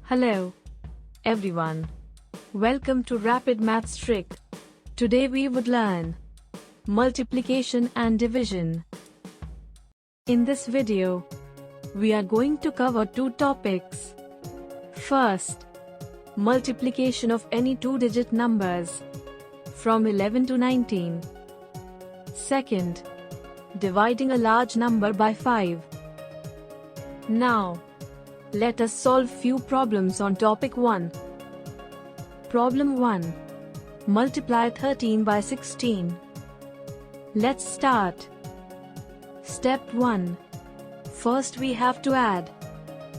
Hello, everyone. Welcome to Rapid Maths Trick. Today we would learn multiplication and division. In this video, we are going to cover two topics. First, multiplication of any two-digit numbers from 11 to 19. Second, dividing a large number by 5. Now, let us solve few problems on topic 1. Problem 1. Multiply 13 by 16. Let's start. Step 1. First we have to add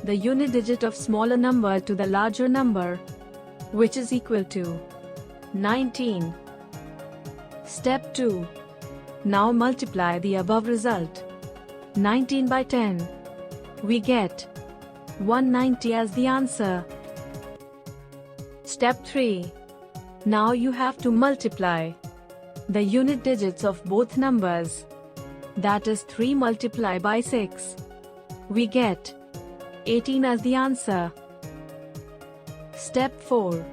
the unit digit of smaller number to the larger number, which is equal to 19. Step 2. Now multiply the above result. 19 by 10. We get 190 as the answer. Step 3. Now you have to multiply the unit digits of both numbers. That is 3 multiplied by 6. We get 18 as the answer. Step 4.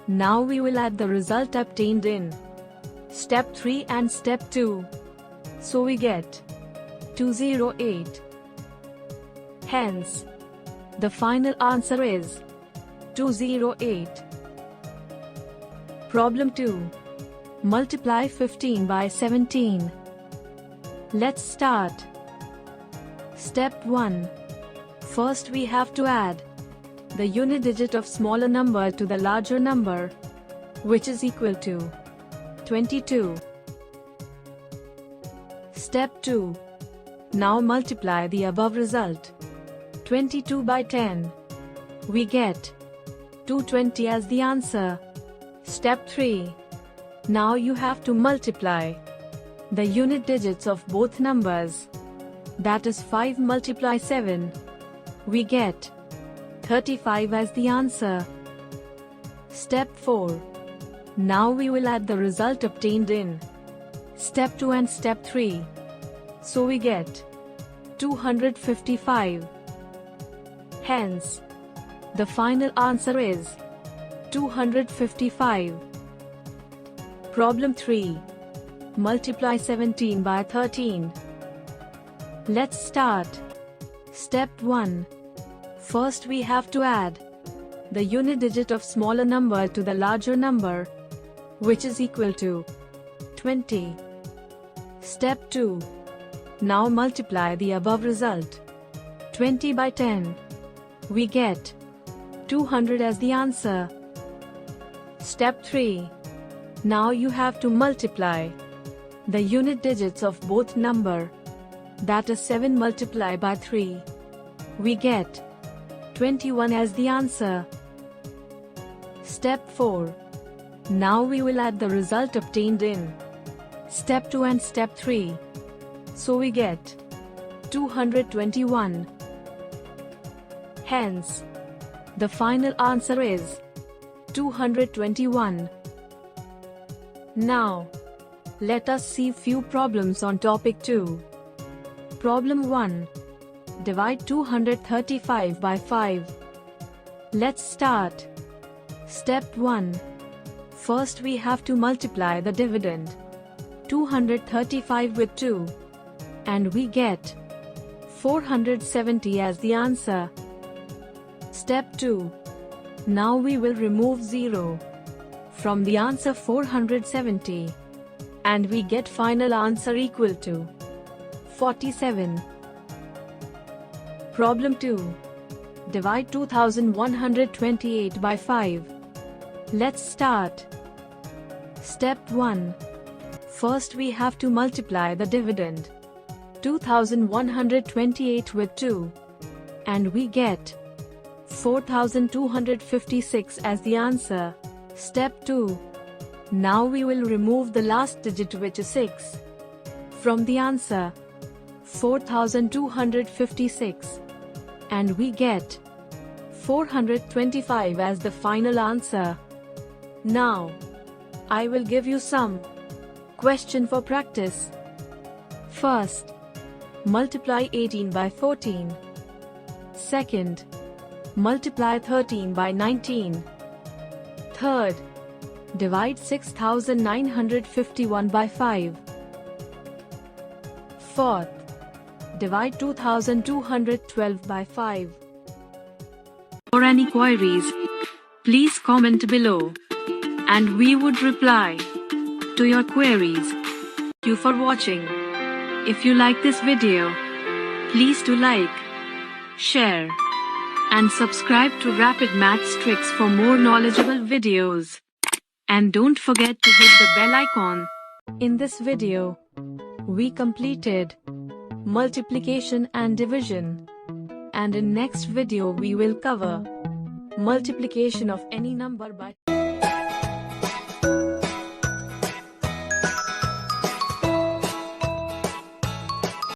Now we will add the result obtained in Step 3 and Step 2. So we get 208. Hence, the final answer is 208. Problem 2. Multiply 15 by 17. Let's start. Step 1. First we have to add the unit digit of smaller number to the larger number, which is equal to 22. Step 2. Now multiply the above result. 22 by 10. We get 220 as the answer. Step 3. Now you have to multiply the unit digits of both numbers. That is 5 multiply 7. We get 35 as the answer. Step 4. Now we will add the result obtained in Step 2 and Step 3. So we get 255. Hence, the final answer is 255. Problem 3. Multiply 17 by 13. Let's start. Step 1. First we have to add the unit digit of smaller number to the larger number, which is equal to 20. Step 2. Now multiply the above result. 20 by 10. We get 200 as the answer. Step 3. Now you have to multiply the unit digits of both number. That is 7 multiplied by 3. We get 21 as the answer. Step 4. Now we will add the result obtained in Step 2 and Step 3. So we get 221. Hence, the final answer is 221. Now, let us see few problems on topic 2. Problem 1. Divide 235 by 5. Let's start. Step 1. First we have to multiply the dividend 235 with 2. And we get 470 as the answer. Step 2. Now we will remove 0 from the answer 470. And we get final answer equal to 47. Problem 2. Divide 2128 by 5. Let's start. Step 1. First we have to multiply the dividend 2128 with 2. And we get 4256 as the answer. Step 2. Now we will remove the last digit, which is 6, from the answer 4256. And we get 425 as the final answer. Now, I will give you some question for practice. First, multiply 18 by 14. Second, Multiply 13 by 19. Third, divide 6951 by 5. Fourth, divide 2212 by 5. For any queries, please comment below, and we would reply to your queries. Thank you for watching. If you like this video, please do like, share, and subscribe to Rapid Maths Tricks for more knowledgeable videos. And don't forget to hit the bell icon. In this video, we completed multiplication and division. And in next video we will cover multiplication of any number by